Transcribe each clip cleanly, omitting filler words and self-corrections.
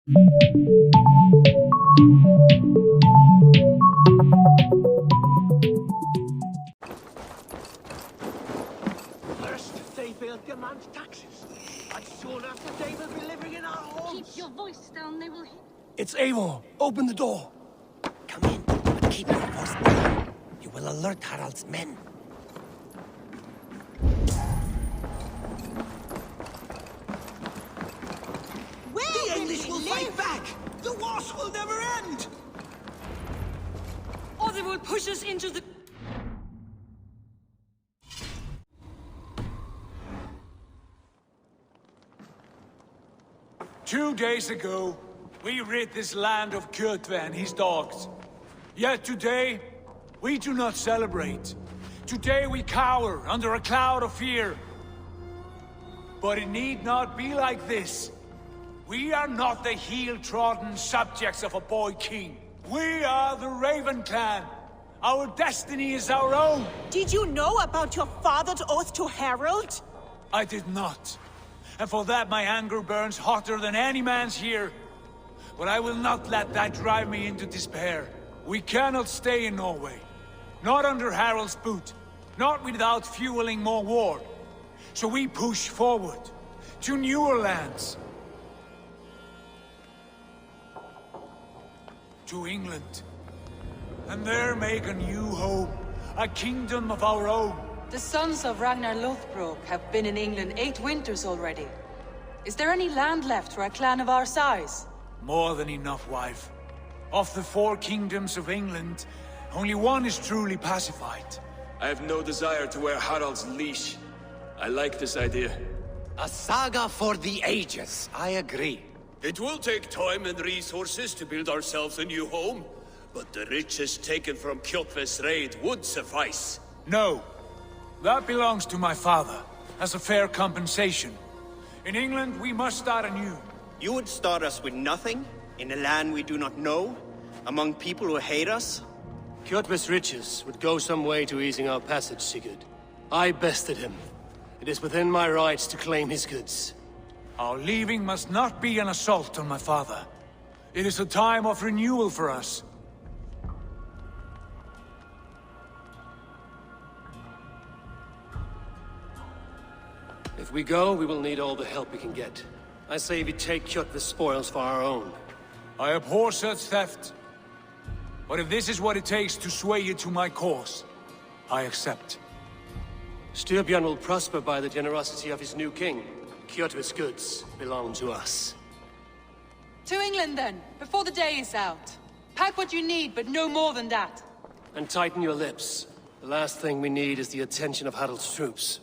First, they will demand taxes. And soon after, they will be living in our homes. Keep your voice down, they will hear. It's Eivor. Open the door. Come in, but keep your voice down. You will alert Harald's men. The English will fight back! The wars will never end! Or they will push us into the... Two days ago, we rid this land of Kjotve and his dogs. Yet today, we do not celebrate. Today we cower under a cloud of fear. But it need not be like this. We are not the heel-trodden subjects of a boy king. We are the Raven clan. Our destiny is our own. Did you know about your father's oath to Harald? I did not. And for that my anger burns hotter than any man's here. But I will not let that drive me into despair. We cannot stay in Norway. Not under Harald's boot. Not without fueling more war. So we push forward. To newer lands. To England. And there make a new home. A kingdom of our own. The sons of Ragnar Lothbrok have been in England 8 winters already. Is there any land left for a clan of our size? More than enough, wife. Of the 4 kingdoms of England, only one is truly pacified. I have no desire to wear Harald's leash. I like this idea. A saga for the ages, I agree. It will take time and resources to build ourselves a new home, but the riches taken from Kjotve's raid would suffice. No. That belongs to my father, as a fair compensation. In England, we must start anew. You would start us with nothing? In a land we do not know? Among people who hate us? Kjotve's riches would go some way to easing our passage, Sigurd. I bested him. It is within my rights to claim his goods. Our leaving must not be an assault on my father. It is a time of renewal for us. If we go, we will need all the help we can get. I say we take Kjotve's spoils for our own. I abhor such theft. But if this is what it takes to sway you to my cause, I accept. Styrbjörn will prosper by the generosity of his new king. Kjotve's goods belong to us. To England then, before the day is out. Pack what you need, but no more than that. And tighten your lips. The last thing we need is the attention of Harald's troops.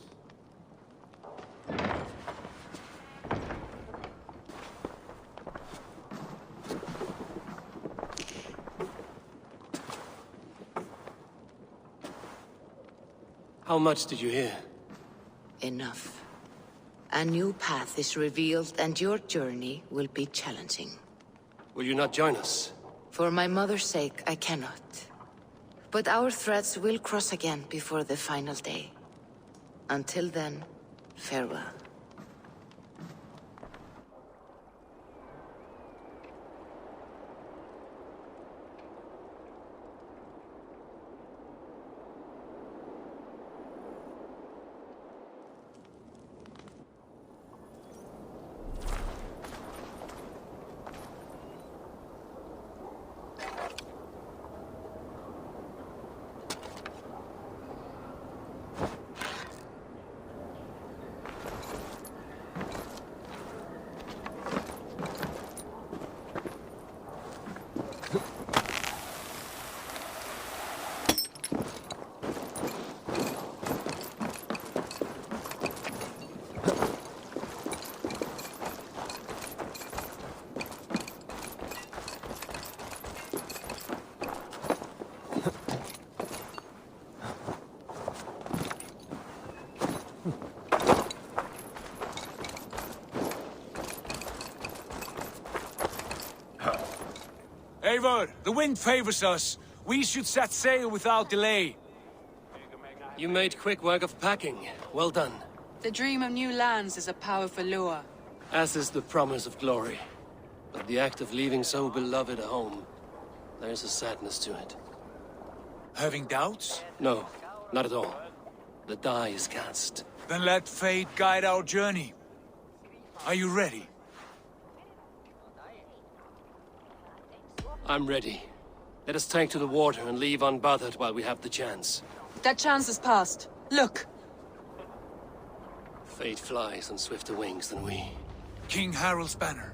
How much did you hear? Enough. A new path is revealed and your journey will be challenging. Will you not join us? For my mother's sake, I cannot. But our threads will cross again before the final day. Until then, farewell. Eivor, the wind favors us. We should set sail without delay. You made quick work of packing. Well done. The dream of new lands is a powerful lure. As is the promise of glory. But the act of leaving so beloved a home, there's a sadness to it. Having doubts? No, not at all. The die is cast. Then let fate guide our journey. Are you ready? I'm ready. Let us take to the water and leave unbothered while we have the chance. That chance is past. Look! Fate flies on swifter wings than we. King Harald's banner.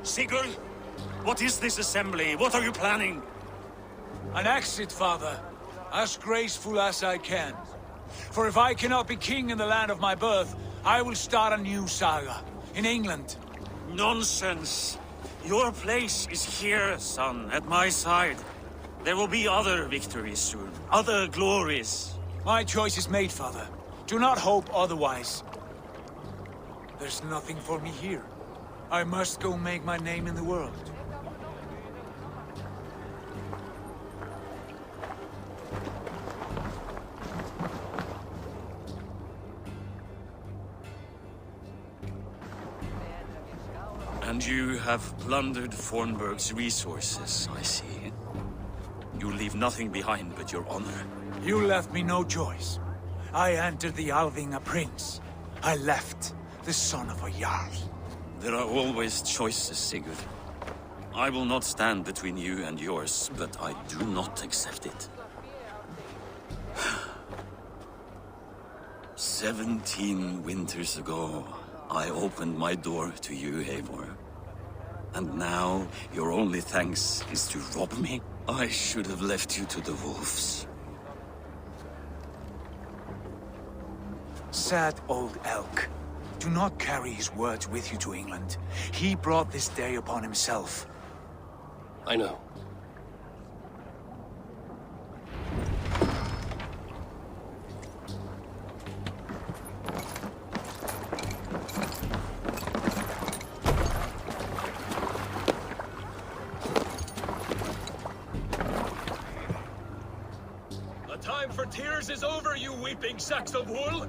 Sigurd, what is this assembly? What are you planning? An exit, father. As graceful as I can. For if I cannot be king in the land of my birth, I will start a new saga. In England. Nonsense. Your place is here, son, at my side. There will be other victories soon. Other glories. My choice is made, father. Do not hope otherwise. There's nothing for me here. I must go make my name in the world. And you have plundered Fornburg's resources, I see. You leave nothing behind but your honor. You left me no choice. I entered the Alving a prince. I left the son of a Jarl. There are always choices, Sigurd. I will not stand between you and yours, but I do not accept it. 17 winters ago, I opened my door to you, Eivor. And now, your only thanks is to rob me? I should have left you to the wolves. Sad old elk. Do not carry his words with you to England. He brought this day upon himself. I know. The time for tears is over, you weeping sacks of wool!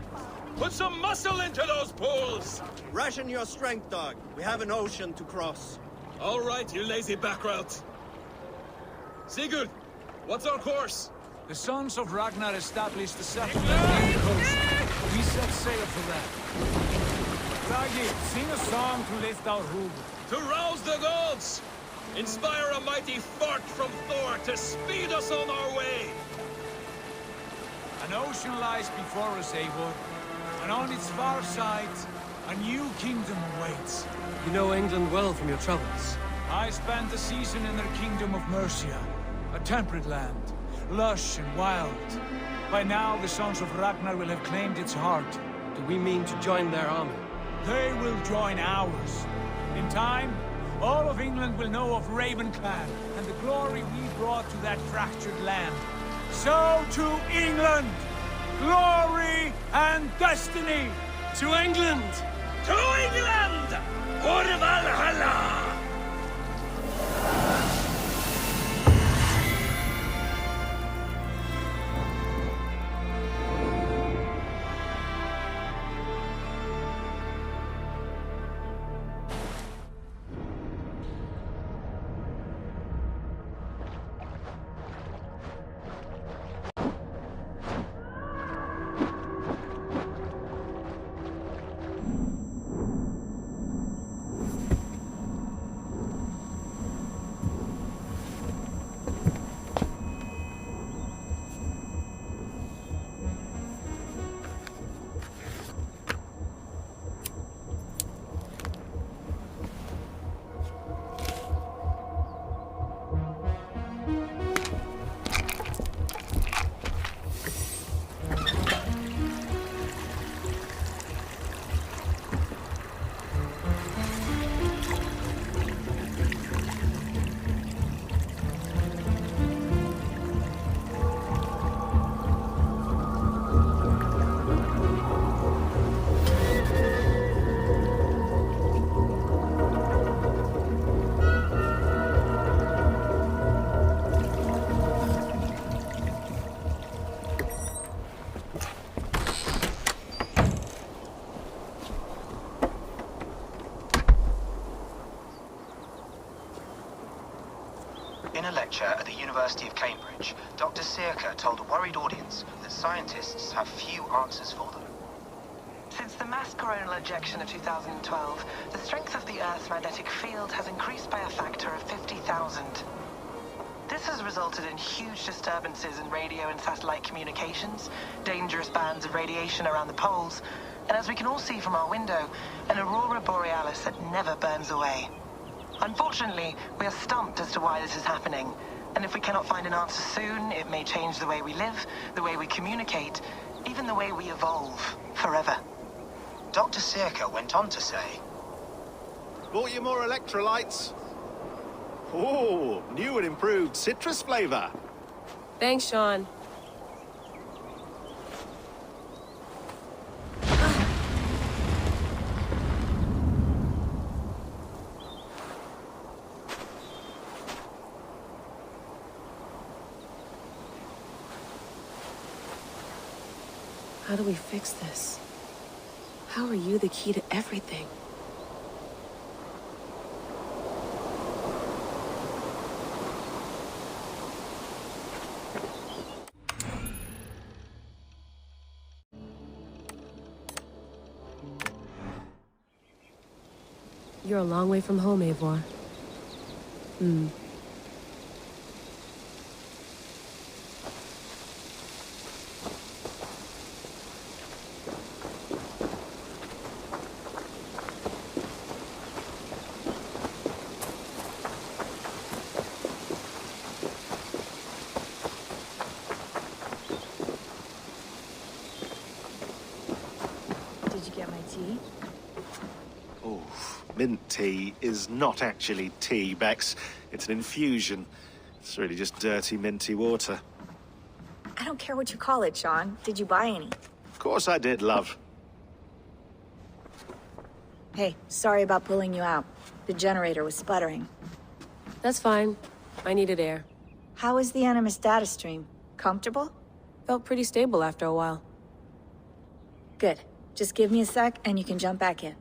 Put some muscle into those poles! Ration your strength, dog. We have an ocean to cross. All right, you lazy backrout. Sigurd, what's our course? The sons of Ragnar established the settlement on the coast. We set sail for that. Ragi, sing a song to lift our rule. To rouse the gods! Inspire a mighty fart from Thor to speed us on our way! An ocean lies before us, Eivor. And on its far side, a new kingdom awaits. You know England well from your travels. I spent a season in their kingdom of Mercia, a temperate land, lush and wild. By now, the sons of Ragnar will have claimed its heart. Do we mean to join their army? They will join ours. In time, all of England will know of Raven Clan and the glory we brought to that fractured land. So to England! Glory and destiny! To England! To England! For Valhalla! In a lecture at the University of Cambridge, Dr. Sirka told a worried audience that scientists have few answers for them. Since the mass coronal ejection of 2012, the strength of the Earth's magnetic field has increased by a factor of 50,000. This has resulted in huge disturbances in radio and satellite communications, dangerous bands of radiation around the poles, and as we can all see from our window, an aurora borealis that never burns away. Unfortunately, we are stumped as to why this is happening, and if we cannot find an answer soon, it may change the way we live, the way we communicate, even the way we evolve, forever. Dr. Sirka went on to say, "Bought you more electrolytes? Oh, new and improved citrus flavor." Thanks, Sean. How do we fix this? How are you the key to everything? You're a long way from home, Eivor. Mint tea is not actually tea, Bex. It's an infusion. It's really just dirty, minty water. I don't care what you call it, Sean. Did you buy any? Of course I did, love. Hey, sorry about pulling you out. The generator was sputtering. That's fine. I needed air. How is the Animus data stream? Comfortable? Felt pretty stable after a while. Good. Just give me a sec and you can jump back in.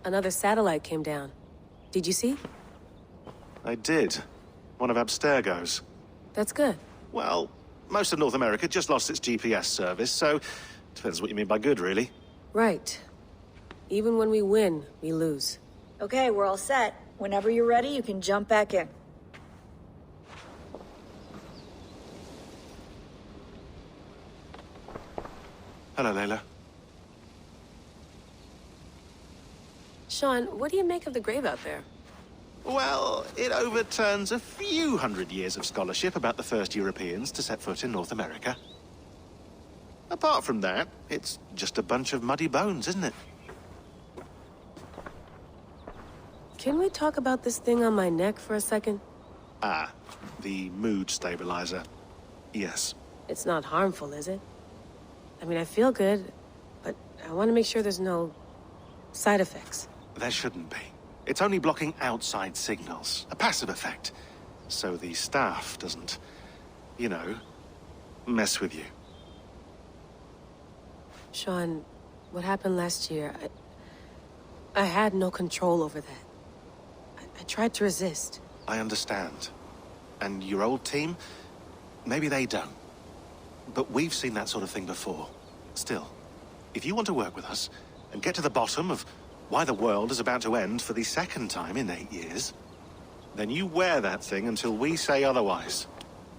Another satellite came down. Did you see? I did. One of Abstergo's. That's good. Well, most of North America just lost its GPS service, so depends what you mean by good, really. Right. Even when we win, we lose. Okay, we're all set. Whenever you're ready, you can jump back in. Hello, Layla. Sean, what do you make of the grave out there? Well, it overturns a few hundred years of scholarship about the first Europeans to set foot in North America. Apart from that, it's just a bunch of muddy bones, isn't it? Can we talk about this thing on my neck for a second? Ah, the mood stabilizer. Yes. It's not harmful, is it? I mean, I feel good, but I want to make sure there's no side effects. There shouldn't be. It's only blocking outside signals, a passive effect. So the staff doesn't, you know, mess with you. Sean, what happened last year, I had no control over that. I tried to resist. I understand. And your old team, maybe they don't. But we've seen that sort of thing before. Still, if you want to work with us and get to the bottom of why the world is about to end for the second time in 8 years, then you wear that thing until we say otherwise.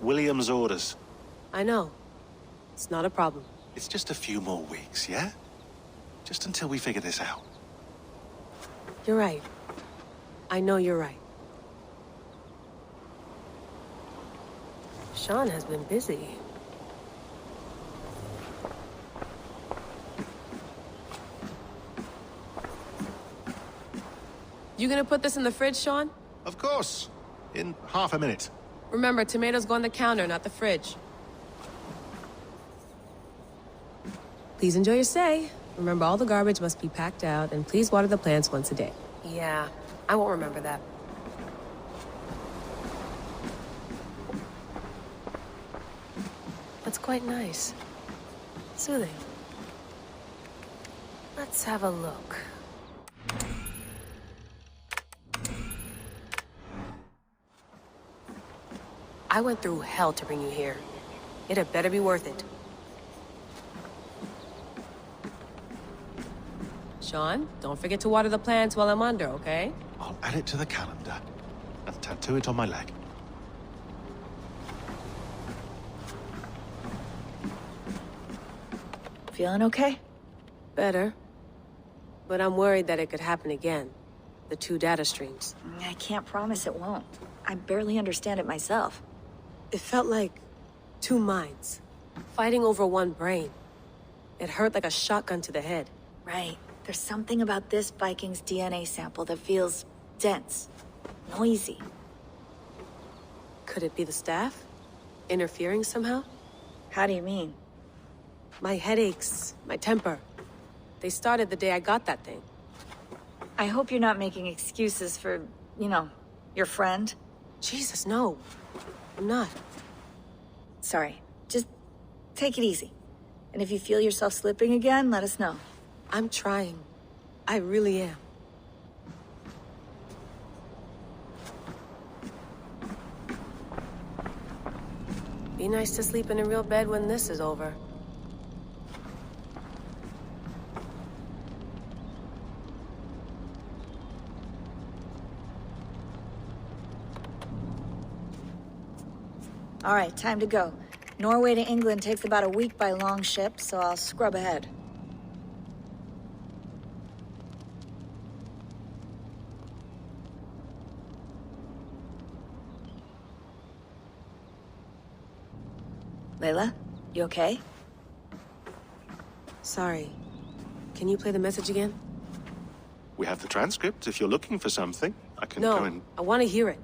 William's orders. I know. It's not a problem. It's just a few more weeks, yeah? Just until we figure this out. You're right. I know you're right. Sean has been busy. You gonna put this in the fridge, Sean? Of course. In half a minute. Remember, tomatoes go on the counter, not the fridge. Please enjoy your stay. Remember, all the garbage must be packed out, and please water the plants once a day. Yeah, I won't remember that. That's quite nice. Soothing. Let's have a look. I went through hell to bring you here. It had better be worth it. Sean, don't forget to water the plants while I'm under, okay? I'll add it to the calendar and tattoo it on my leg. Feeling okay? Better. But I'm worried that it could happen again. The 2 data streams. I can't promise it won't. I barely understand it myself. It felt like 2 minds, fighting over 1 brain. It hurt like a shotgun to the head. Right. There's something about this Viking's DNA sample that feels dense, noisy. Could it be the staff? Interfering somehow? How do you mean? My headaches, my temper. They started the day I got that thing. I hope you're not making excuses for, you know, your friend. Jesus, no. I'm not. Sorry. Just take it easy. And if you feel yourself slipping again, let us know. I'm trying. I really am. Be nice to sleep in a real bed when this is over. All right, time to go. Norway to England takes about a week by long ship, so I'll scrub ahead. Layla, you okay? Sorry. Can you play the message again? We have the transcript. If you're looking for something, I can No, go and... I want to hear it.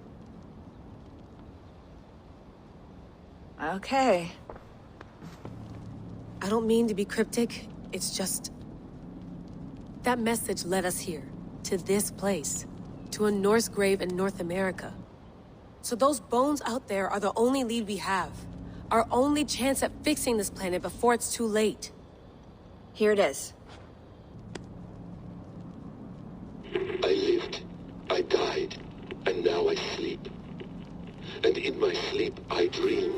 Okay. I don't mean to be cryptic. It's just... that message led us here. To this place. To a Norse grave in North America. So those bones out there are the only lead we have. Our only chance at fixing this planet before it's too late. Here it is. I lived, I died, and now I sleep. And in my sleep I dream.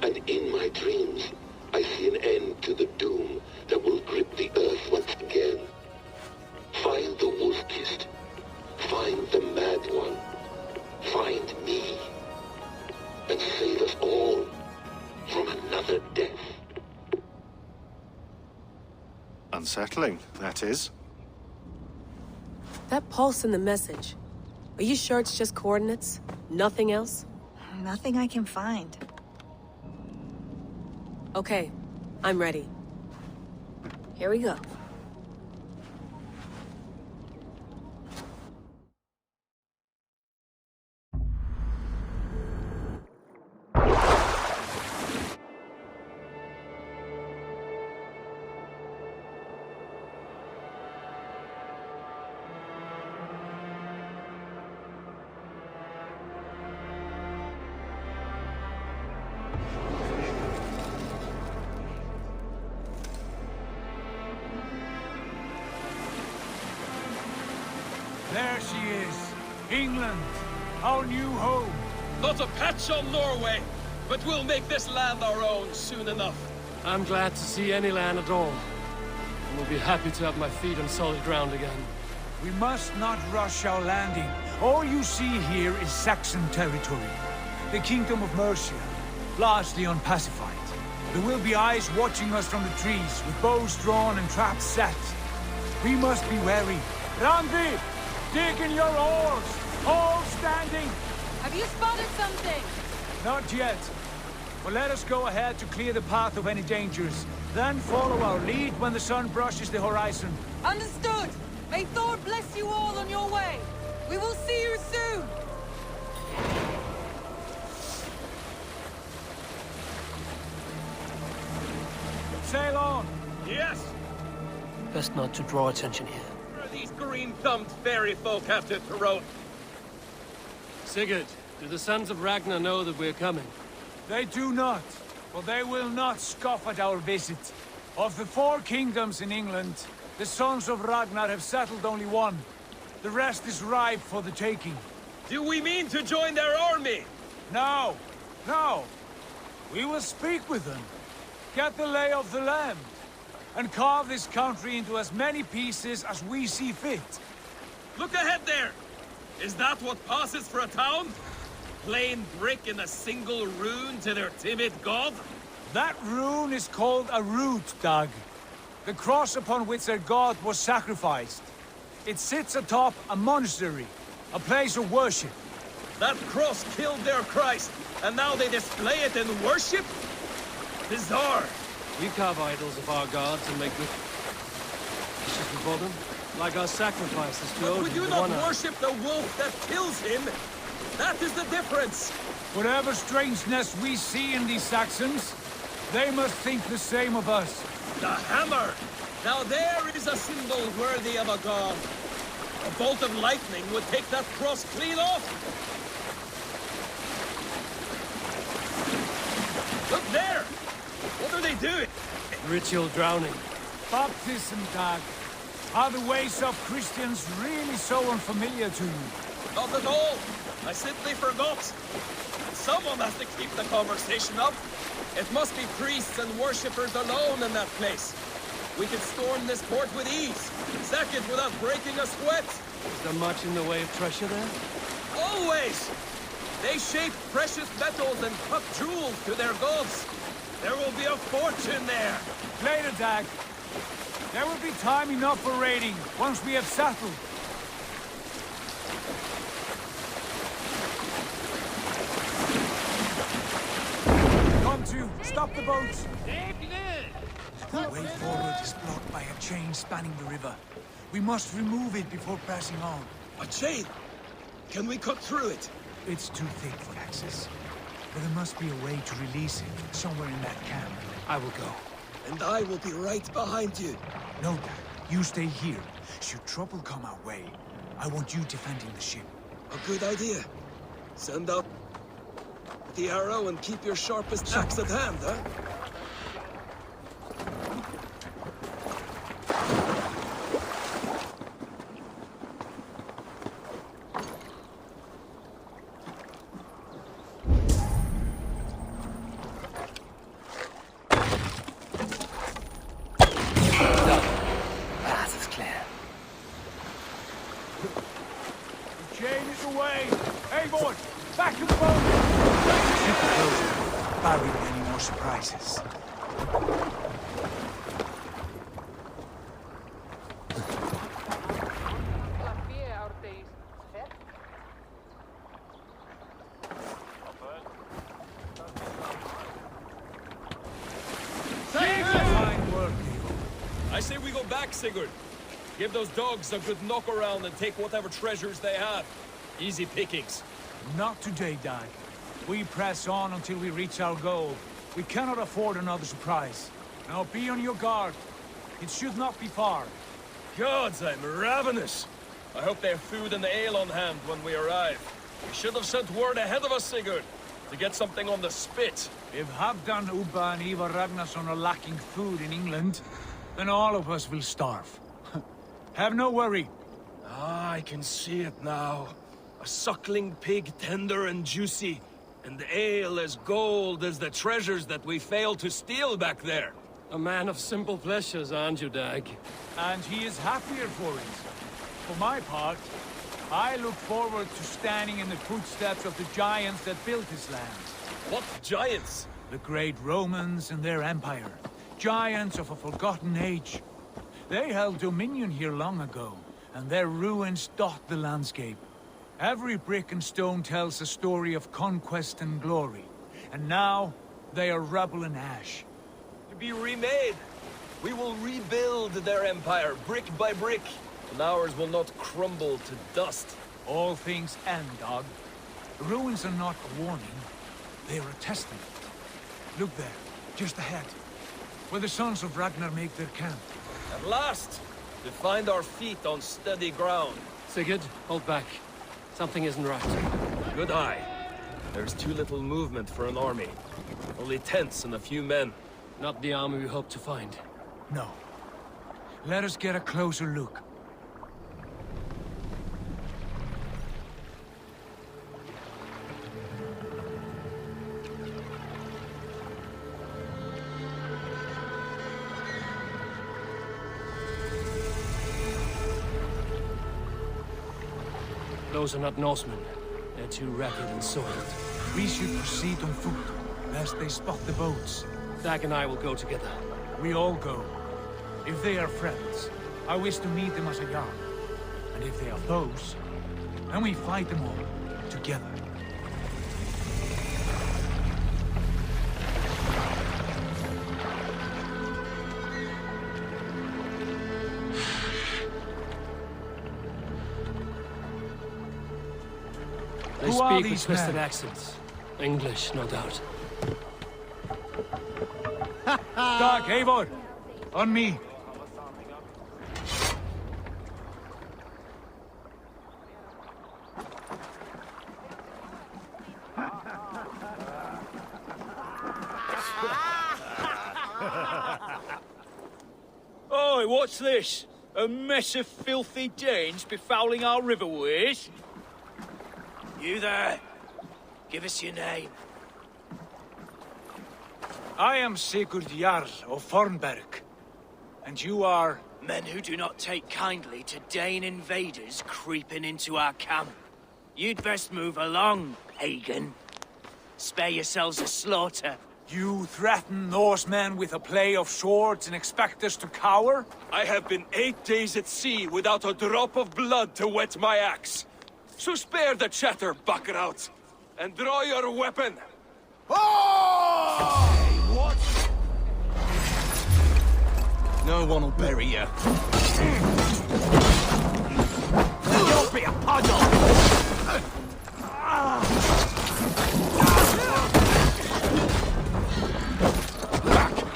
And in my dreams, I see an end to the doom that will grip the earth once again. Find the wolf-kissed. Find the mad one. Find me. And save us all from another death. Unsettling, that is. That pulse in the message. Are you sure it's just coordinates? Nothing else? Nothing I can find. Okay, I'm ready. Here we go. There she is. England. Our new home. Not a patch on Norway, but we'll make this land our own soon enough. I'm glad to see any land at all. And will be happy to have my feet on solid ground again. We must not rush our landing. All you see here is Saxon territory. The Kingdom of Mercia, largely unpacified. There will be eyes watching us from the trees, with bows drawn and traps set. We must be wary. Randi! Dig in your oars! All standing! Have you spotted something? Not yet. But let us go ahead to clear the path of any dangers. Then follow our lead when the sun brushes the horizon. Understood! May Thor bless you all on your way! We will see you soon! Sail on! Yes! Best not to draw attention here. Where these green-thumbed fairy folk have to throw? Sigurd, do the sons of Ragnar know that we're coming? They do not. For they will not scoff at our visit. Of the 4 kingdoms in England, the sons of Ragnar have settled only one. The rest is ripe for the taking. Do we mean to join their army? No, no. We will speak with them, get the lay of the land, and carve this country into as many pieces as we see fit. Look ahead there! Is that what passes for a town? Plain brick in a single rune to their timid god? That rune is called a root, Doug. The cross upon which their god was sacrificed. It sits atop a monastery, a place of worship. That cross killed their Christ, and now they display it in worship? Bizarre. We carve idols of our gods and make good dishes before them, like our sacrifices to Odin. But we do not worship the wolf that kills him. That is the difference. Whatever strangeness we see in these Saxons, they must think the same of us. The hammer! Now there is a symbol worthy of a god. A bolt of lightning would take that cross clean off. Look there! What are they doing? Ritual drowning. Baptism, Dag. Are the ways of Christians really so unfamiliar to you? Not at all. I simply forgot. Someone has to keep the conversation up. It must be priests and worshippers alone in that place. We could storm this port with ease. Sack it without breaking a sweat. Is there much in the way of treasure there? Always! They shape precious metals and cut jewels to their gods. There will be a fortune there. Later, Dag. There will be time enough for raiding once we have settled. Come to, stop the boats. The way forward is blocked by a chain spanning the river. We must remove it before passing on. A chain? Can we cut through it? It's too thick for access. But there must be a way to release it somewhere in that camp. I will go. And I will be right behind you. No, Dad. You stay here. Should trouble come our way, I want you defending the ship. A good idea. Send out the arrow and keep your sharpest axe at hand, huh? Sigurd. Give those dogs a good knock around and take whatever treasures they have. Easy pickings. Not today, Dag. We press on until we reach our goal. We cannot afford another surprise. Now be on your guard. It should not be far. Gods, I'm ravenous. I hope they have food and ale on hand when we arrive. We should have sent word ahead of us, Sigurd, to get something on the spit. If Halfdan, Ubba and Ivar Ragnarsson are lacking food in England, then all of us will starve. Have no worry. Ah, I can see it now. A suckling pig, tender and juicy. And ale as gold as the treasures that we failed to steal back there. A man of simple pleasures, aren't you, Dag? And he is happier for it. For my part, I look forward to standing in the footsteps of the giants that built this land. What giants? The great Romans and their empire. Giants of a forgotten age. They held dominion here long ago, and their ruins dot the landscape. Every brick and stone tells a story of conquest and glory. And now, they are rubble and ash. To be remade. We will rebuild their empire, brick by brick. And ours will not crumble to dust. All things end, Dog. The ruins are not a warning. They are a testament. Look there, just ahead. Where the sons of Ragnar make their camp. At last! To find our feet on steady ground. Sigurd, hold back. Something isn't right. Good eye. There's too little movement for an army. Only tents and a few men. Not the army we hope to find. No. Let us get a closer look. Those are not Norsemen. They're too ragged and soiled. We should proceed on foot, lest they spot the boats. Dag and I will go together. We all go. If they are friends, I wish to meet them as a yarn. And if they are foes, then we fight them all, together. They speak with twisted accents. English, no doubt. Dag, Eivor! On me! Oi, what's this? A mess of filthy Danes befouling our riverways? You there! Give us your name. I am Sigurd Jarl of Fornberg. And you are? Men who do not take kindly to Dane invaders creeping into our camp. You'd best move along, pagan. Spare yourselves a slaughter. You threaten Norsemen with a play of swords and expect us to cower? I have been 8 days at sea without a drop of blood to wet my axe. So spare the chatter, buckerouts, and draw your weapon. Oh! What? No one will bury you. Don't be a puddle!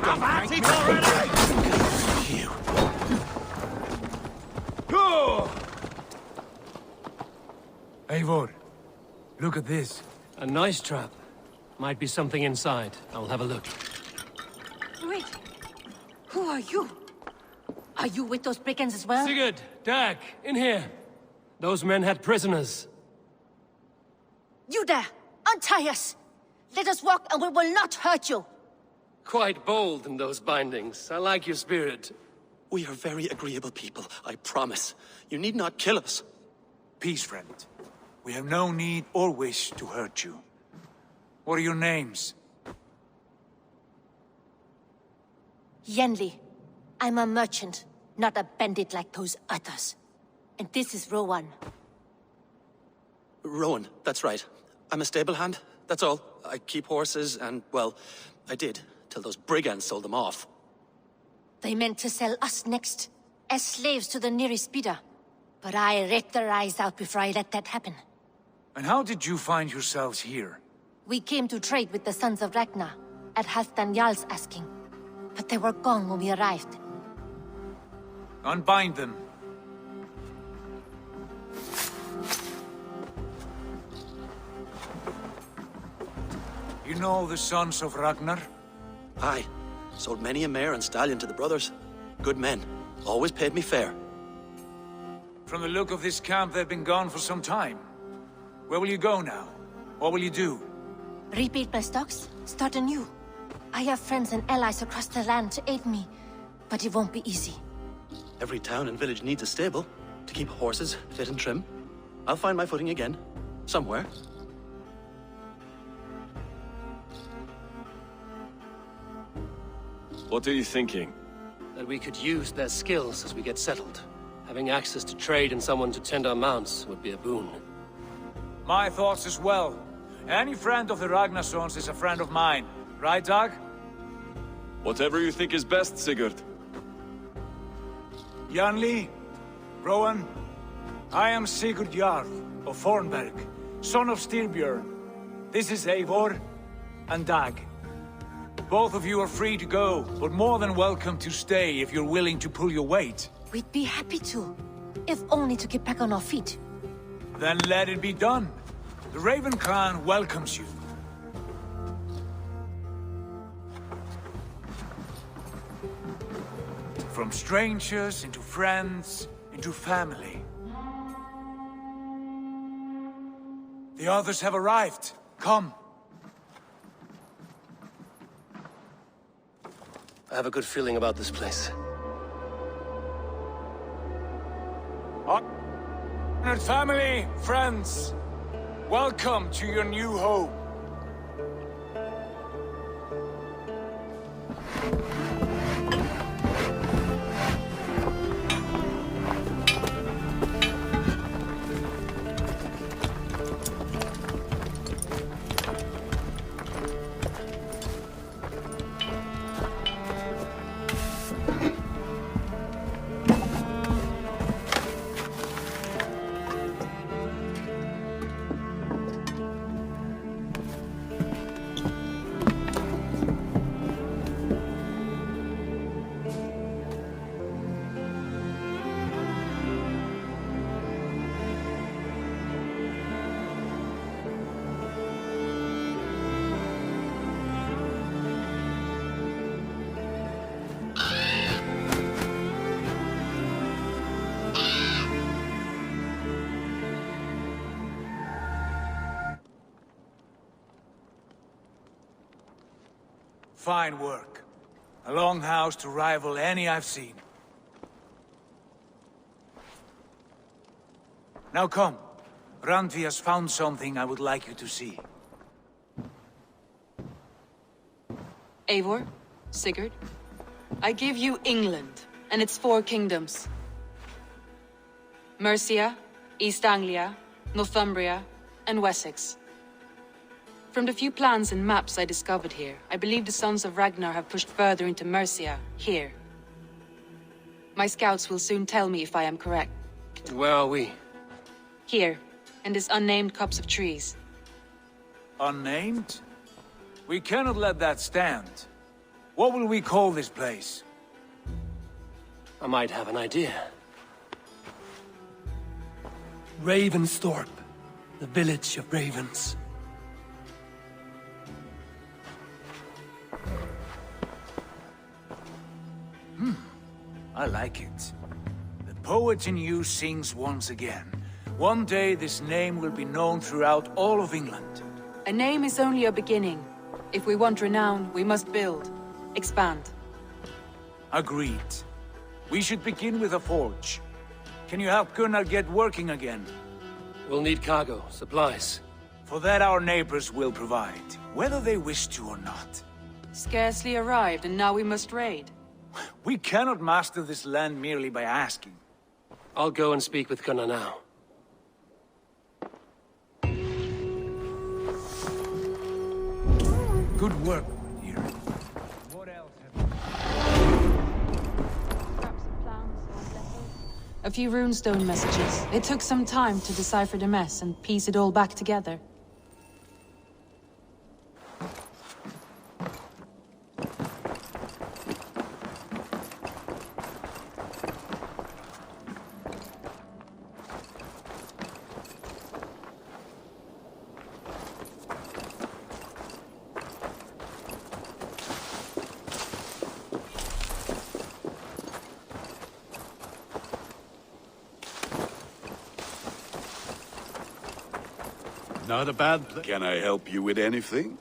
Have at it already! You. Eivor, look at this. A nice trap. Might be something inside. I'll have a look. Wait. Who are you? Are you with those brigands as well? Sigurd, Dag, in here. Those men had prisoners. You there! Untie us! Let us walk and we will not hurt you! Quite bold in those bindings. I like your spirit. We are very agreeable people, I promise. You need not kill us. Peace, friend. We have no need or wish to hurt you. What are your names? Yenli. I'm a merchant, not a bandit like those others. And this is Rowan. Rowan, that's right. I'm a stable hand, that's all. I keep horses and, well, I did, till those brigands sold them off. They meant to sell us next, as slaves to the nearest bidder. But I ripped their eyes out before I let that happen. And how did you find yourselves here? We came to trade with the Sons of Ragnar, at Halfdan Jarl's asking. But they were gone when we arrived. Unbind them. You know the Sons of Ragnar? Aye. Sold many a mare and stallion to the brothers. Good men. Always paid me fair. From the look of this camp, they've been gone for some time. Where will you go now? What will you do? Rebuild my stocks, start anew. I have friends and allies across the land to aid me, but it won't be easy. Every town and village needs a stable to keep horses fit and trim. I'll find my footing again. Somewhere. What are you thinking? That we could use their skills as we get settled. Having access to trade and someone to tend our mounts would be a boon. My thoughts as well. Any friend of the Ragnarsons is a friend of mine. Right, Dag? Whatever you think is best, Sigurd. Janli, Rowan, I am Sigurd Jarl of Fornberg, son of Styrbjörn. This is Eivor and Dag. Both of you are free to go, but more than welcome to stay if you're willing to pull your weight. We'd be happy to, if only to get back on our feet. Then let it be done. The Raven Clan welcomes you. From strangers into friends, into family. The others have arrived. Come. I have a good feeling about this place. Honored family, friends, welcome to your new home. Fine work. A longhouse to rival any I've seen. Now come. Randvi has found something I would like you to see. Eivor, Sigurd, I give you England and its 4 kingdoms. Mercia, East Anglia, Northumbria, and Wessex. From the few plans and maps I discovered here, I believe the Sons of Ragnar have pushed further into Mercia, here. My scouts will soon tell me if I am correct. Where are we? Here, in this unnamed copse of trees. Unnamed? We cannot let that stand. What will we call this place? I might have an idea. Ravensthorpe, the village of ravens. I like it. The poet in you sings once again. One day this name will be known throughout all of England. A name is only a beginning. If we want renown, we must build, expand. Agreed. We should begin with a forge. Can you help Gunnar get working again? We'll need cargo, supplies. For that our neighbors will provide, whether they wish to or not. Scarcely arrived, and now we must raid. We cannot master this land merely by asking. I'll go and speak with Gunnar now. Good work here. What else have A few runestone messages. It took some time to decipher the mess and piece it all back together. Not a bad plan. Can I help you with anything?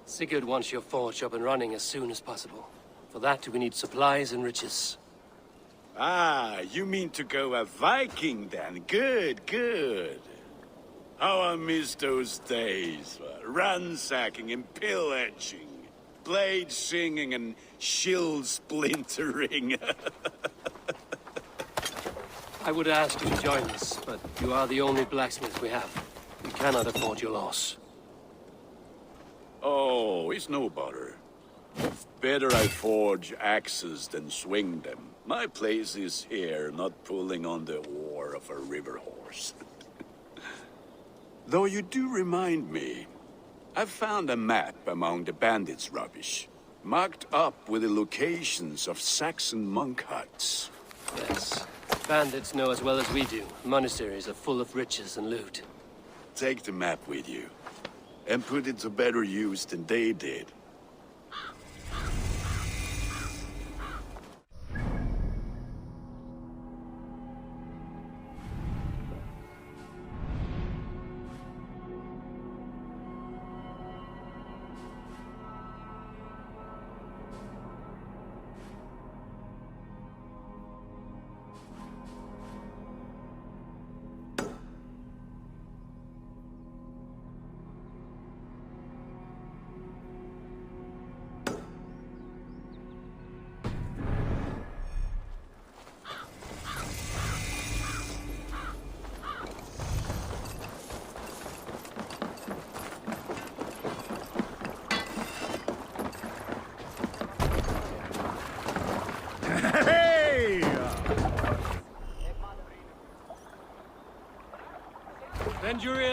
Sigurd wants your forge up and running as soon as possible. For that, we need supplies and riches. Ah, you mean to go a Viking then? Good, good. How I miss those days. Ransacking and pillaging. Blade singing and shield splintering. I would ask you to join us, but you are the only blacksmith we have. We cannot afford your loss. Oh, it's no bother. Better I forge axes than swing them. My place is here, not pulling on the oar of a river horse. Though you do remind me, I've found a map among the bandits' rubbish, marked up with the locations of Saxon monk huts. Yes. Bandits know as well as we do. Monasteries are full of riches and loot. Take the map with you, and put it to better use than they did.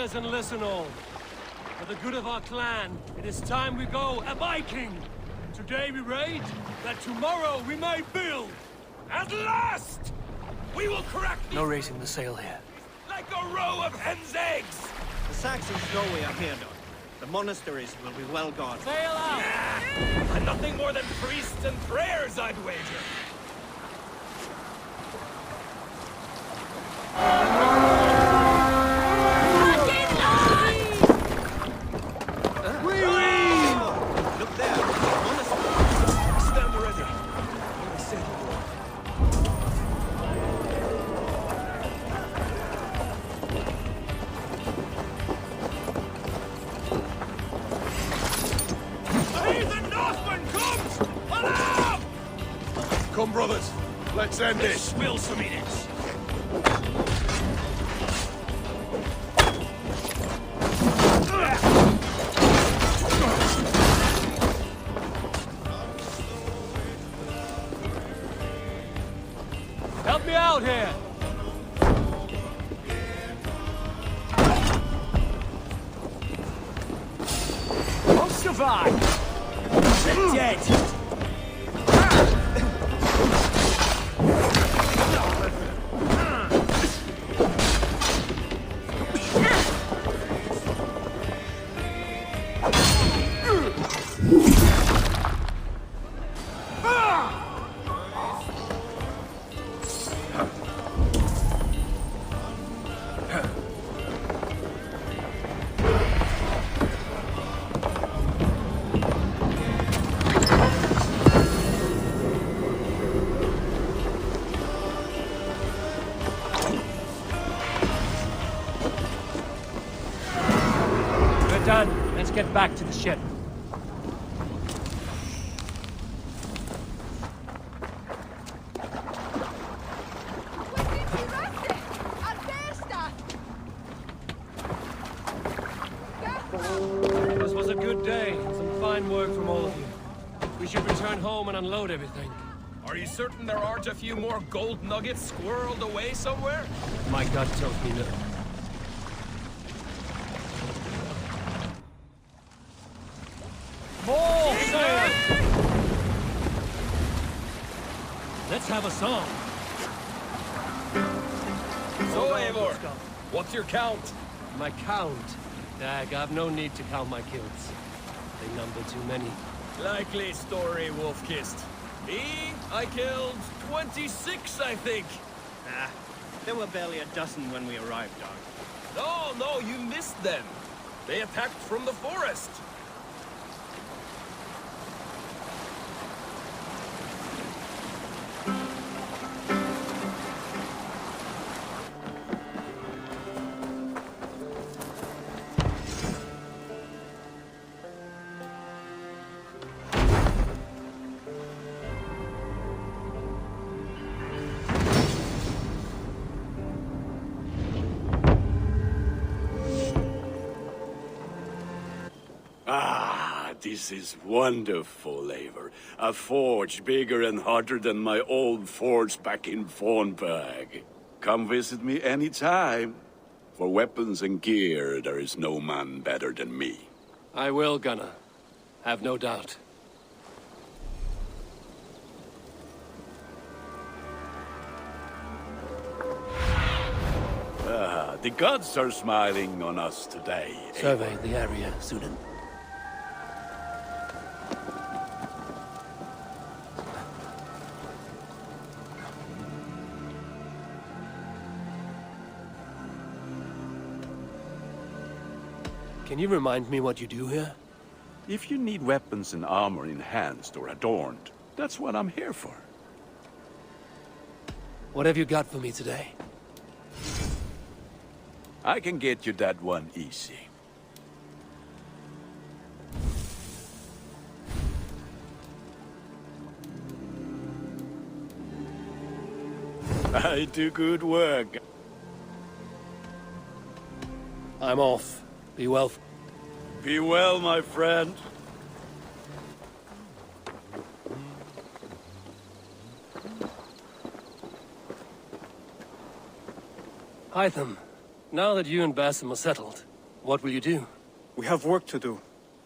brothers, and listen all. For the good of our clan, it is time we go a Viking. Today we raid, that tomorrow we may build. At last! We will crack the... No raising the sail here. Like a row of hen's eggs! The Saxons know we are here, Doc. The monasteries will be well guarded. Sail out! Yeah. And nothing more than priests and prayers, I'd wager. Look there, monastery. Stand ready. Come, brothers. Let's end this. Spill some in it. Help me out here! I'll survive! They're dead! Done. Let's get back to the ship. This was a good day. Some fine work from all of you. We should return home and unload everything. Are you certain there aren't a few more gold nuggets squirreled away somewhere? My gut tells me no. More sail! Let's have a song. So, Eivor, what's your count? My count? Dag, I've no need to count my kills. They number too many. Likely story, Wolf-Kissed. Me, I killed 26, I think. Ah, there were barely a dozen when we arrived, Doc. No, you missed them. They attacked from the forest. This is wonderful, Eivor. A forge bigger and hotter than my old forge back in Fornberg. Come visit me anytime. For weapons and gear, there is no man better than me. I will, Gunnar. Have no doubt. The gods are smiling on us today. Survey the area, Sunan. Can you remind me what you do here? If you need weapons and armor enhanced or adorned, that's what I'm here for. What have you got for me today? I can get you that one easy. I do good work. I'm off. Be well. Be well, my friend. Hytham, now that you and Basim are settled, What will you do? We have work to do,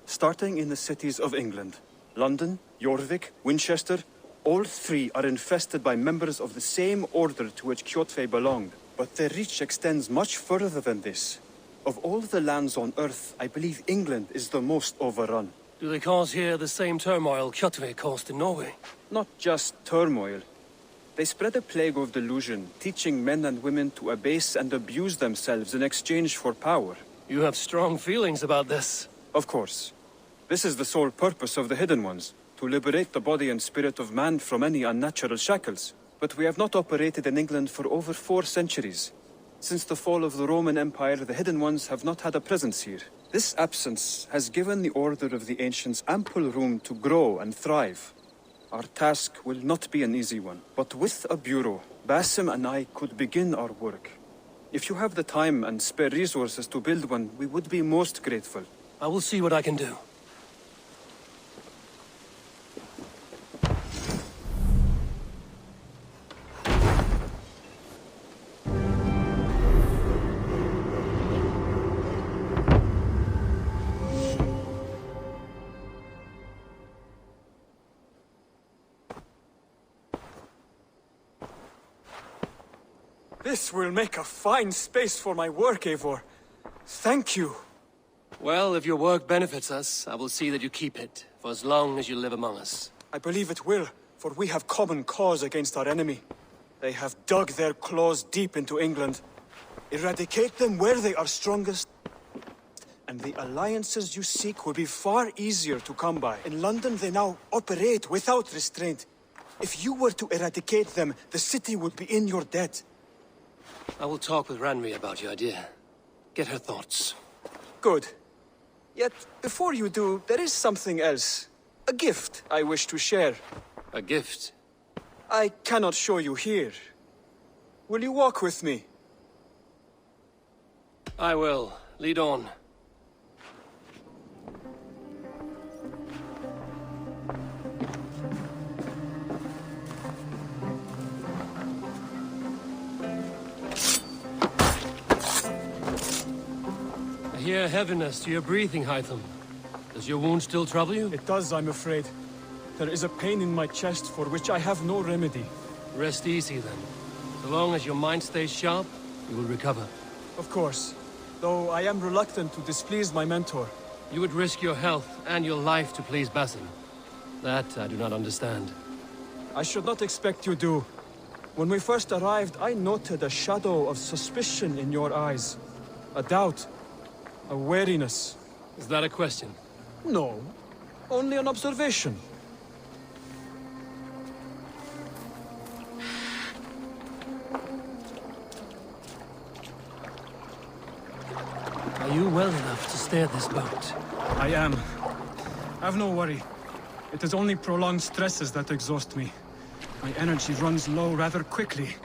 starting in the cities of England. London, Jorvik, Winchester, all three are infested by members of the same order to which Kjotve belonged. But their reach extends much further than this. Of all the lands on Earth, I believe England is the most overrun. Do they cause here the same turmoil Kjotve caused in Norway? Not just turmoil. They spread a plague of delusion, teaching men and women to abase and abuse themselves in exchange for power. You have strong feelings about this. Of course. This is the sole purpose of the Hidden Ones, to liberate the body and spirit of man from any unnatural shackles. But we have not operated in England for over 4 centuries. Since the fall of the Roman Empire, the Hidden Ones have not had a presence here. This absence has given the Order of the Ancients ample room to grow and thrive. Our task will not be an easy one, but with a bureau, Basim and I could begin our work. If you have the time and spare resources to build one, we would be most grateful. I will see what I can do. This will make a fine space for my work, Eivor. Thank you. Well, if your work benefits us, I will see that you keep it, for as long as you live among us. I believe it will, for we have common cause against our enemy. They have dug their claws deep into England. Eradicate them where they are strongest, and the alliances you seek will be far easier to come by. In London, they now operate without restraint. If you were to eradicate them, the city would be in your debt. I will talk with Ranri about your idea. Get her thoughts. Good. Yet, before you do, there is something else. A gift I wish to share. A gift? I cannot show you here. Will you walk with me? I will. Lead on. I hear heaviness to your breathing, Hytham. Does your wound still trouble you? It does, I'm afraid. There is a pain in my chest for which I have no remedy. Rest easy, then. So long as your mind stays sharp, you will recover. Of course. Though I am reluctant to displease my mentor. You would risk your health and your life to please Basim. That I do not understand. I should not expect you do. When we first arrived, I noted a shadow of suspicion in your eyes. A doubt. A wariness. Is that a question? No. Only an observation. Are you well enough to steer this boat? I am. Have no worry. It is only prolonged stresses that exhaust me. My energy runs low rather quickly.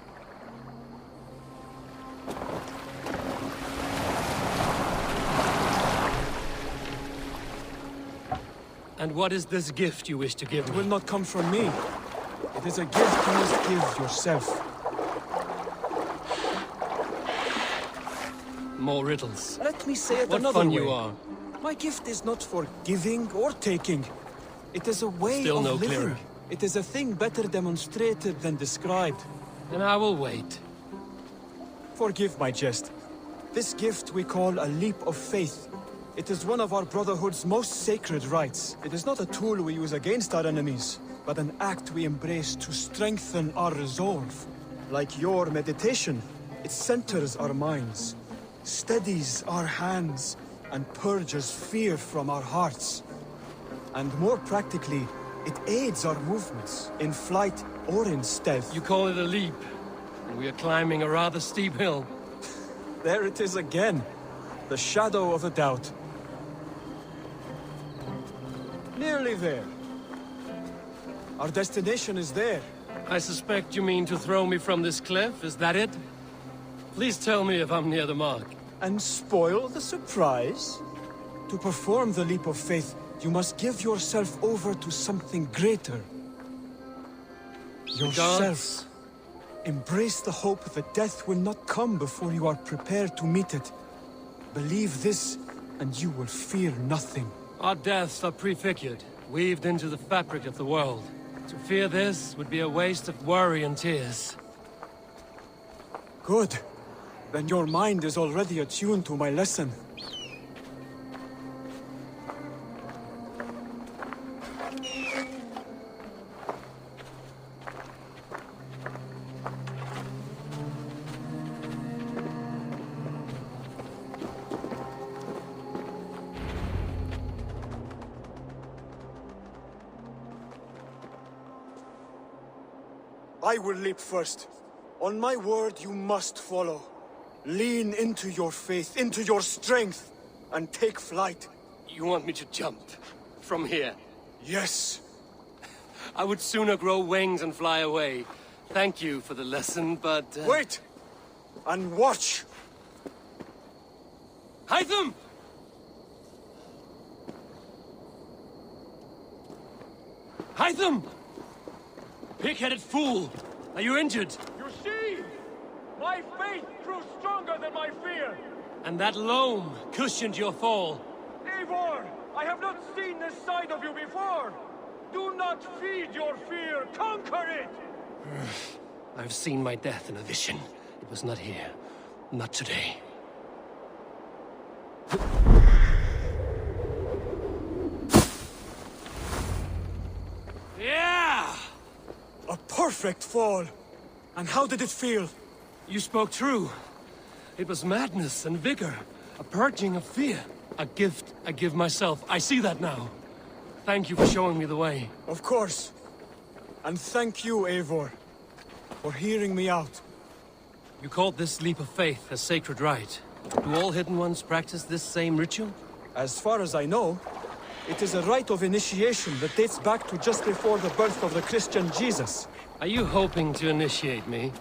And what is this gift you wish to give me? It will not come from me. It is a gift you must give yourself. More riddles. Let me say it what another fun way. You are. My gift is not for giving or taking. It is a way Still of no living. clearer. It is a thing better demonstrated than described. Then I will wait. Forgive my jest. This gift we call a leap of faith. It is one of our Brotherhood's most sacred rites. It is not a tool we use against our enemies, but an act we embrace to strengthen our resolve. Like your meditation, it centers our minds, steadies our hands, and purges fear from our hearts. And more practically, it aids our movements, in flight or in stealth. You call it a leap, and we are climbing a rather steep hill. There it is again, the shadow of a doubt. Nearly there. Our destination is there. I suspect you mean to throw me from this cliff, is that it? Please tell me if I'm near the mark. And spoil the surprise? To perform the leap of faith, you must give yourself over to something greater. Yourself. Embrace the hope that death will not come before you are prepared to meet it. Believe this, and you will fear nothing. Our deaths are prefigured, weaved into the fabric of the world. To fear this would be a waste of worry and tears. Good. Then your mind is already attuned to my lesson. I will leap first. On my word, you must follow. Lean into your faith, into your strength, and take flight. You want me to jump? From here? Yes. I would sooner grow wings and fly away. Thank you for the lesson, but... Wait! And watch! Hytham! Hytham! Pig-headed fool! Are you injured? You see? My faith grew stronger than my fear! And that loam cushioned your fall. Eivor! I have not seen this side of you before! Do not feed your fear! Conquer it! I've seen my death in a vision. It was not here. Not today. Yeah! A perfect fall! And how did it feel? You spoke true. It was madness and vigor. A purging of fear. A gift I give myself. I see that now. Thank you for showing me the way. Of course. And thank you, Eivor, for hearing me out. You called this leap of faith a sacred rite. Do all Hidden Ones practice this same ritual? As far as I know, it is a rite of initiation that dates back to just before the birth of the Christian Jesus. Are you hoping to initiate me?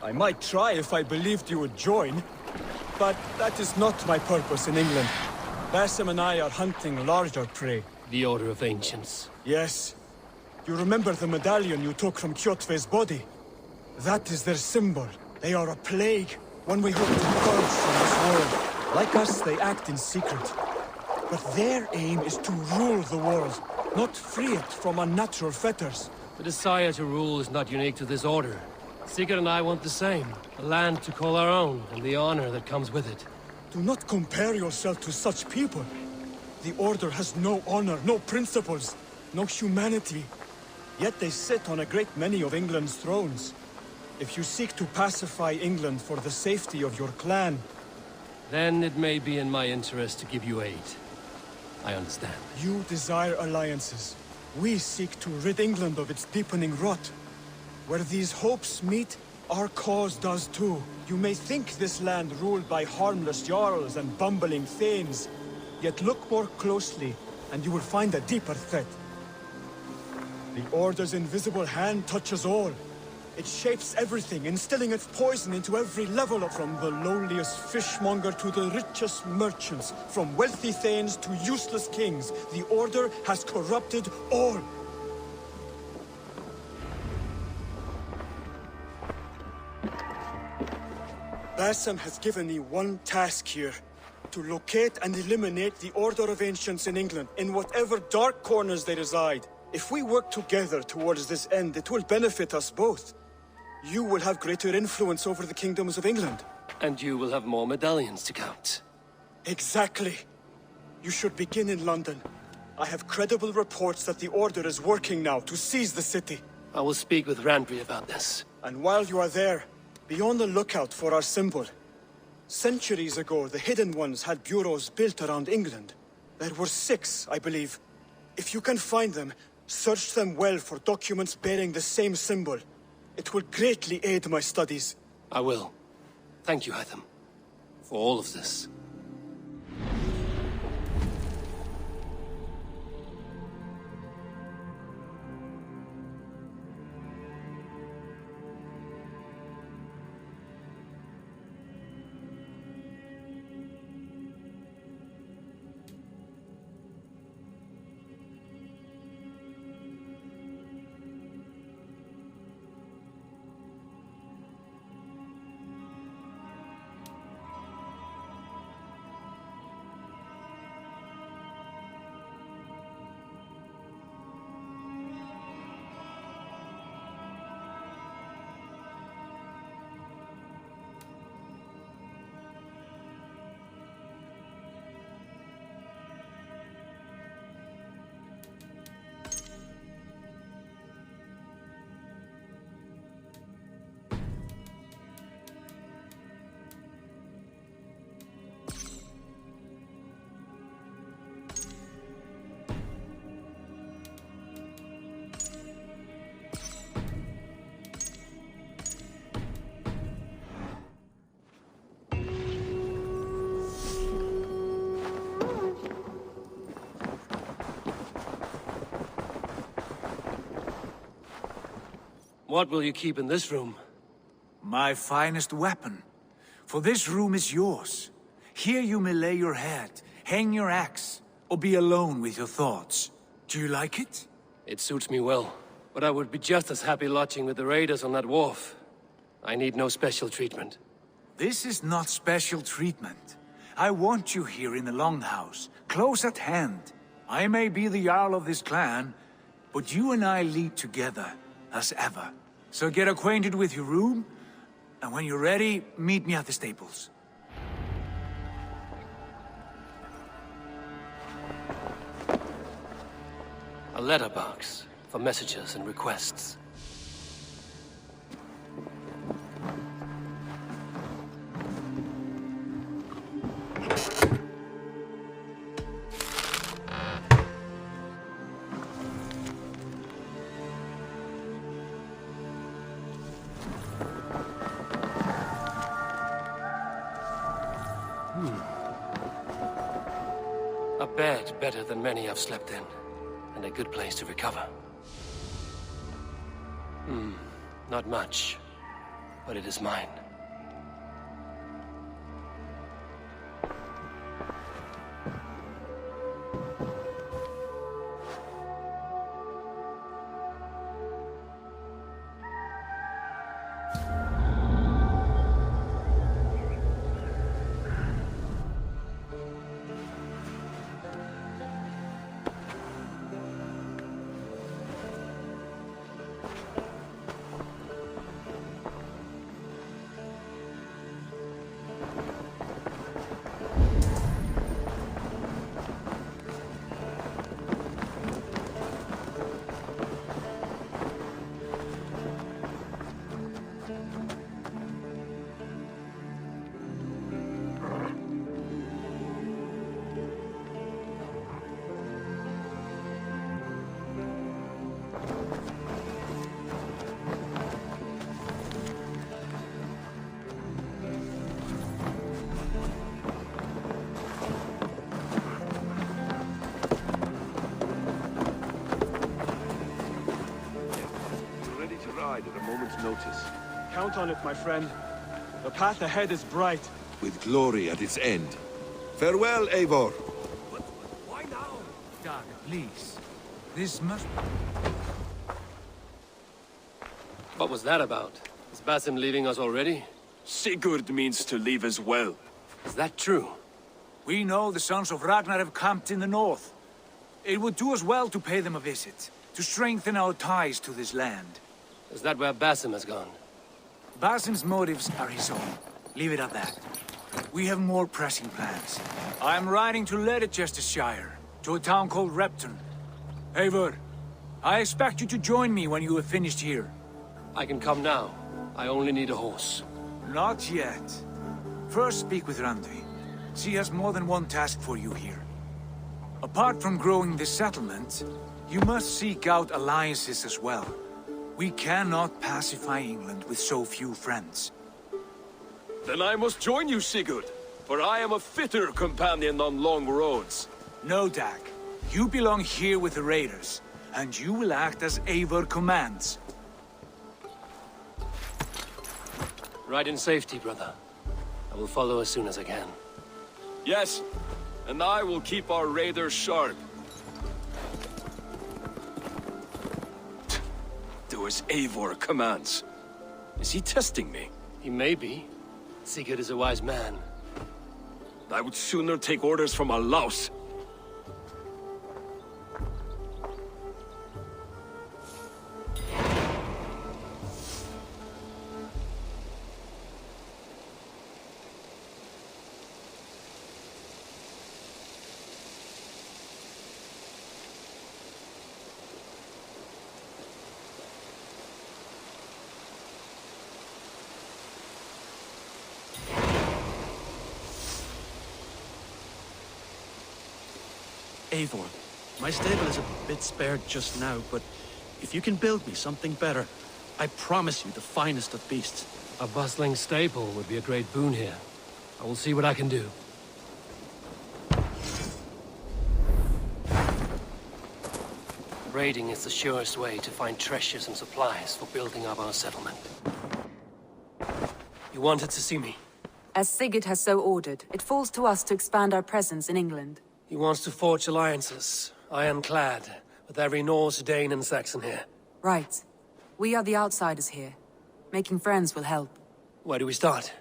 I might try if I believed you would join, but that is not my purpose in England. Basim and I are hunting larger prey. The Order of Ancients. Yes. You remember the medallion you took from Kjotve's body? That is their symbol. They are a plague, one we hope to purge from this world. Like us, they act in secret. But their aim is to rule the world, not free it from unnatural fetters. The desire to rule is not unique to this order. Sigurd and I want the same. A land to call our own, and the honor that comes with it. Do not compare yourself to such people. The Order has no honor, no principles, no humanity. Yet they sit on a great many of England's thrones. If you seek to pacify England for the safety of your clan... Then it may be in my interest to give you aid. I understand. You desire alliances. We seek to rid England of its deepening rot. Where these hopes meet, our cause does too. You may think this land ruled by harmless jarls and bumbling thanes. Yet look more closely, and you will find a deeper threat. The Order's invisible hand touches all. It shapes everything, instilling its poison into every level, from the lowliest fishmonger to the richest merchants, from wealthy thanes to useless kings. The Order has corrupted all. Basim has given me one task here. To locate and eliminate the Order of Ancients in England, in whatever dark corners they reside. If we work together towards this end, it will benefit us both. You will have greater influence over the kingdoms of England. And you will have more medallions to count. Exactly. You should begin in London. I have credible reports that the Order is working now to seize the city. I will speak with Randri about this. And while you are there, be on the lookout for our symbol. Centuries ago, the Hidden Ones had bureaus built around England. There were 6, I believe. If you can find them, search them well for documents bearing the same symbol. It will greatly aid my studies. I will. Thank you, Hytham, for all of this. What will you keep in this room? My finest weapon. For this room is yours. Here you may lay your head, hang your axe, or be alone with your thoughts. Do you like it? It suits me well, but I would be just as happy lodging with the raiders on that wharf. I need no special treatment. This is not special treatment. I want you here in the Longhouse, close at hand. I may be the Jarl of this clan, but you and I lead together, as ever. So get acquainted with your room, and when you're ready, meet me at the stables. A letterbox for messages and requests. A bed better than many I've slept in, and a good place to recover. Not much, but it is mine. At a moment's notice. Count on it, my friend. The path ahead is bright. With glory at its end. Farewell, Eivor. Why now? Dag, please. This must... What was that about? Is Basim leaving us already? Sigurd means to leave as well. Is that true? We know the sons of Ragnar have camped in the north. It would do us well to pay them a visit, to strengthen our ties to this land. Is that where Basim has gone? Basim's motives are his own. Leave it at that. We have more pressing plans. I'm riding to Leicestershire, to a town called Repton. Eivor, I expect you to join me when you have finished here. I can come now. I only need a horse. Not yet. First speak with Randi. She has more than one task for you here. Apart from growing this settlement, you must seek out alliances as well. We cannot pacify England with so few friends. Then I must join you, Sigurd, for I am a fitter companion on long roads. No, Dag. You belong here with the raiders, and you will act as Eivor commands. Ride in safety, brother. I will follow as soon as I can. Yes, and I will keep our raiders sharp. Do as Eivor commands. Is he testing me? He may be. Sigurd is a wise man. I would sooner take orders from a louse. Eivor, my stable is a bit spared just now, but if you can build me something better, I promise you the finest of beasts. A bustling stable would be a great boon here. I will see what I can do. Raiding is the surest way to find treasures and supplies for building up our settlement. You wanted to see me? As Sigurd has so ordered, it falls to us to expand our presence in England. He wants to forge alliances, ironclad, with every Norse, Dane and Saxon here. Right. We are the outsiders here. Making friends will help. Where do we start?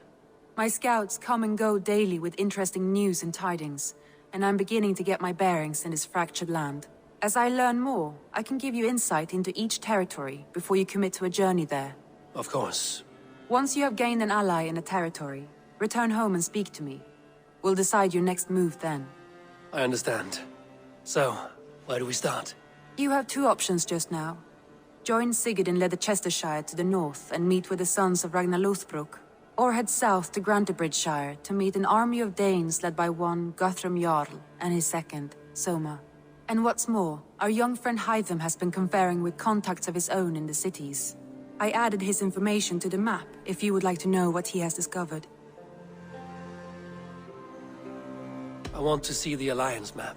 My scouts come and go daily with interesting news and tidings, and I'm beginning to get my bearings in this fractured land. As I learn more, I can give you insight into each territory before you commit to a journey there. Of course. Once you have gained an ally in a territory, return home and speak to me. We'll decide your next move then. I understand. So, where do we start? You have two options just now. Join Sigurd in Leicestershire to the north and meet with the sons of Ragnar Lothbrok, or head south to Grantebridgeshire to meet an army of Danes led by one Guthrum Jarl and his second, Soma. And what's more, our young friend Hytham has been conferring with contacts of his own in the cities. I added his information to the map if you would like to know what he has discovered. I want to see the Alliance map.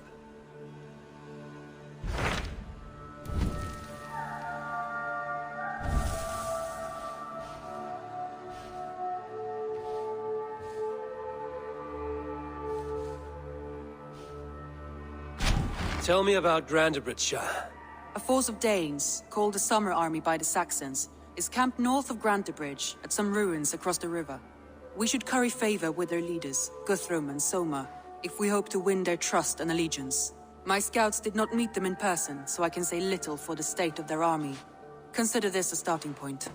Tell me about Grantebridgeshire. A force of Danes, called the Summer Army by the Saxons, is camped north of Grantebridge at some ruins across the river. We should curry favor with their leaders, Guthrum and Soma, if we hope to win their trust and allegiance. My scouts did not meet them in person, so I can say little for the state of their army. Consider this a starting point.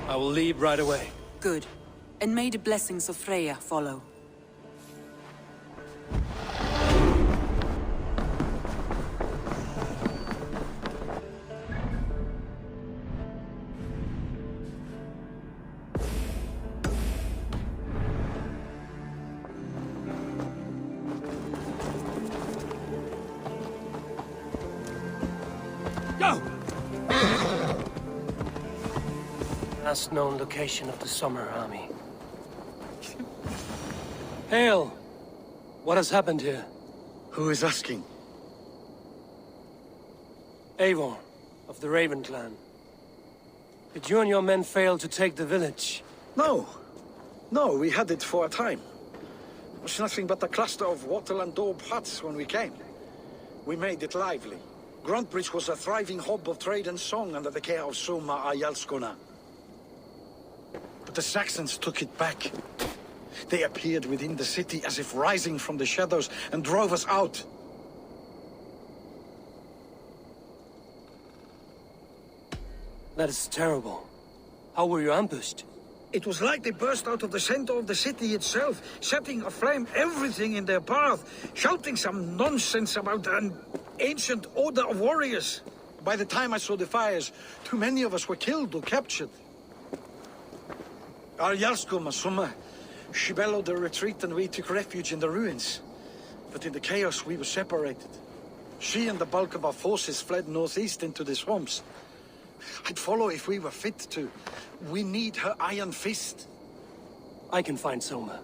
I will leave right away. Good. And may the blessings of Freya follow. Last known location of the Summer Army. Hail! What has happened here? Who is asking? Eivor, of the Raven clan. Did you and your men fail to take the village? No. No, we had it for a time. It was nothing but a cluster of wattle and daub huts when we came. We made it lively. Grantebridge was a thriving hub of trade and song under the care of Soma Ayalskona. But the Saxons took it back. They appeared within the city as if rising from the shadows and drove us out. That is terrible. How were you ambushed? It was like they burst out of the center of the city itself, setting aflame everything in their path, shouting some nonsense about an ancient order of warriors. By the time I saw the fires, too many of us were killed or captured. Our Jarlskoma, Soma, she bellowed a retreat and we took refuge in the ruins. But in the chaos, we were separated. She and the bulk of our forces fled northeast into the swamps. I'd follow if we were fit to. We need her iron fist. I can find Soma.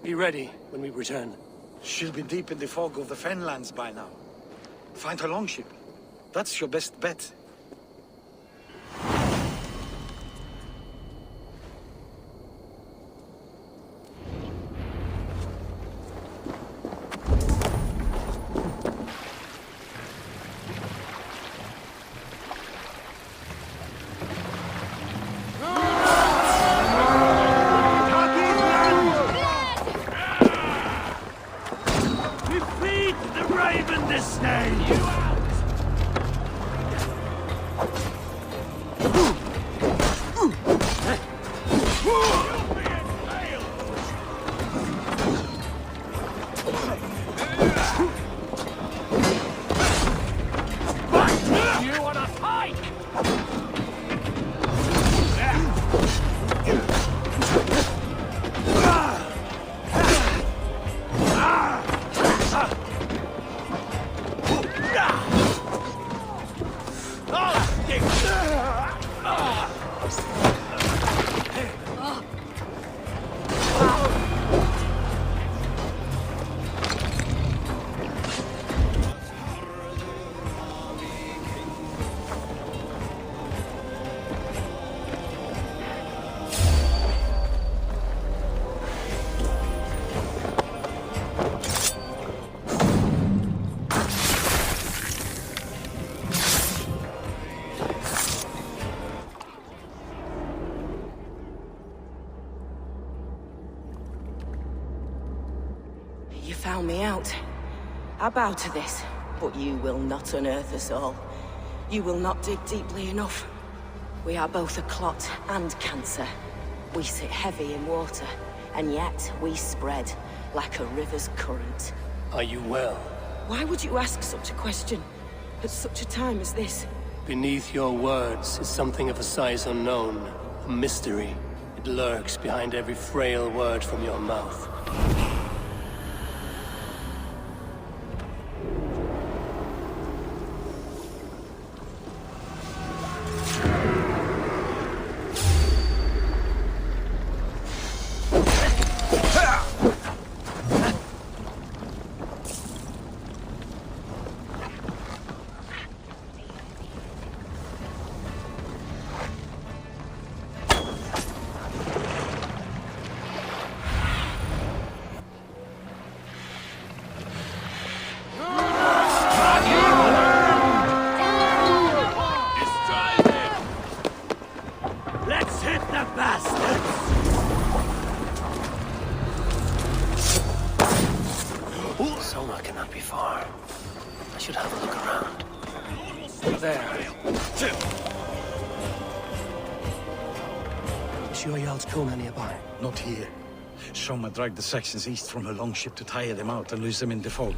Be ready when we return. She'll be deep in the fog of the Fenlands by now. Find her longship. That's your best bet. found me out. I bow to this, but you will not unearth us all. You will not dig deeply enough. We are both a clot and cancer. We sit heavy in water, and yet we spread like a river's current. Are you well? Why would you ask such a question at such a time as this? Beneath your words is something of a size unknown, a mystery. It lurks behind every frail word from your mouth. Not here. Soma dragged the Saxons east from her longship to tire them out and lose them in the fog.